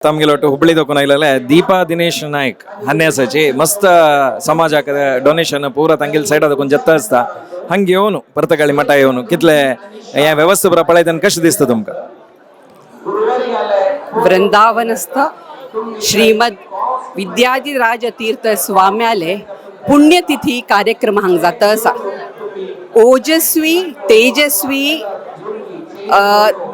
तमगेलो हुबळी दोन आयले दीपा दिनेश नायक हन्यासाची मस्त समाजाक डोनेशन पूरा तंगिल सैड ಅದಕ್ಕೆ जत्ता असता हंगे येवन परतकाळी मठ येवन कितले या व्यवस्था बरा पळयतान कशें दिसता तुमका वृंदावनस्थ श्रीमद विद्याधिराज तीर्थ स्वाम्याले पुण्यतिथी कार्यक्रम हांग जाता असा ओजस्वी तेजस्वी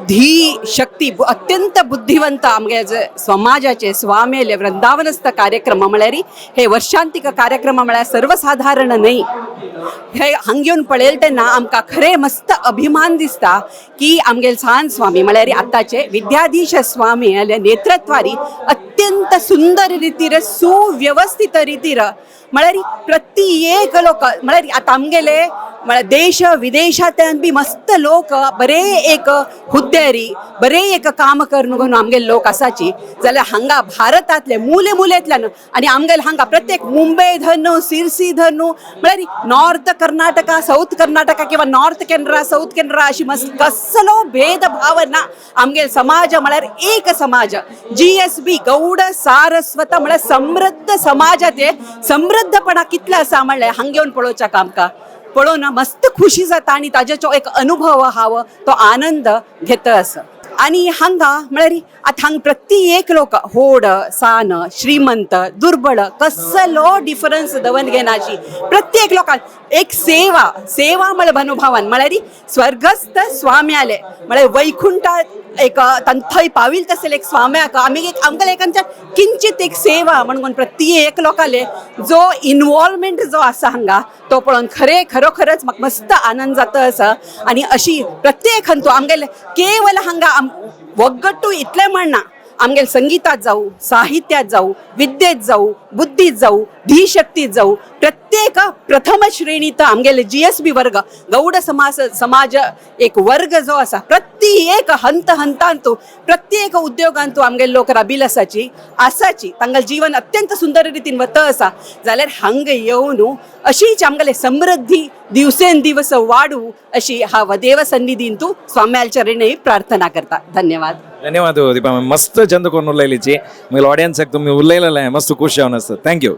धी शक्ती अत्यंत बुद्धिवंत आमगे समाजाचे स्वामेले वृंदावनस्थ कार्यक्रम म्हळ्यार हे वर्षांतिक कार्यक्रम म्हळ्यार सर्वसाधारण नाही हे हांगेवन पळयले तेन्ना आमकां खरें मस्त अभिमान दिसता की आमगे सांत स्वामी म्हळ्यार आतांचे विद्याधीश स्वामी नेतृत्वारी अत्यंत सुंदर रितीर सुव्यवस्थित रितीर म्हळ्यार प्रत्येक लोक म्हळ्यार आतां आमगेले म्हळ्यार देश विदेशांतल्यान बी मस्त लोक बरे एक हुद्द्यारी बरे एक काम करून आमगे लोक आसाची जाल्यार हांगा भारतांतले मुले मुलेंतल्यान आनी आमगेले हांगा प्रत्येक मुंबय धर न्हू सिरसी धर न्हू म्हळ्यार नॉर्थ कर्नाटका साऊथ कर्नाटका किंवा नॉर्थ केनरा साऊथ केनरा अशी मस्त कसलो भेदभाव ना आमगे समाज म्हळ्यार एक समाज GSB गौड सारस्वत म्हळ्यार समृद्ध समाजाचे समृद्धपणा कितलो आसा म्हळ्यार हांगेवन पळोवच्याक आमकां पळोवन मस्त खुशी जाता आनी ताजेचो एक अनुभव हांव तो आनंद घेता आसा आनी हांगा म्हळ्यार आतां हांगा प्रत्येक लोक व्हड सान श्रीमंत दुर्बळ कसलो डिफरन्स दवन घेनाची प्रत्येक लोकांक एक सेवा सेवा म्हळ्यार अनुभवान म्हळ्यार स्वर्गस्थ स्वाम्याले म्हळ्यार वैकुंठात एक थंय पाविल तसले एक स्वाम्याक आमी एक आमकां एकांच्या किंचित एक सेवा म्हणून प्रत्येक लोकाले जो इन्वॉल्वमेंट जो आसा हांगा तो पळोवन खरोखरच म्हाका मस्त आनंद जाता आसा आनी अशी प्रत्येक हंतू आमगेले केवल हांगा वगट्टू इतलें म्हणना आमगेले संगीतात जावं साहित्यात जावं विद्येत जावं बुद्धीत जावं धीशक्तीत जावं प्रत्येक प्रथम श्रेणीत आमगेले GSB वर्ग गौड समाज एक वर्ग जो आसा प्रत्येक हंतांतू प्रत्येक उद्योगांतू आमगेले लोक राबिल आसाची तांगेलें जीवन अत्यंत सुंदर रितीन वता आसा जाल्यार हांगा येवन अशीच आमगेले समृद्धी दिवसेन दिवस वाडू अशी हांव देव सन्निधीन तू स्वाम्याच्या चरणी प्रार्थना करता धन्यवाद धन्यवाद दीपा मस्त चंद करून उरलेलीची ऑडियन्साक तुम्ही उरलेले मस्त खुश जावन आसता थँक्यू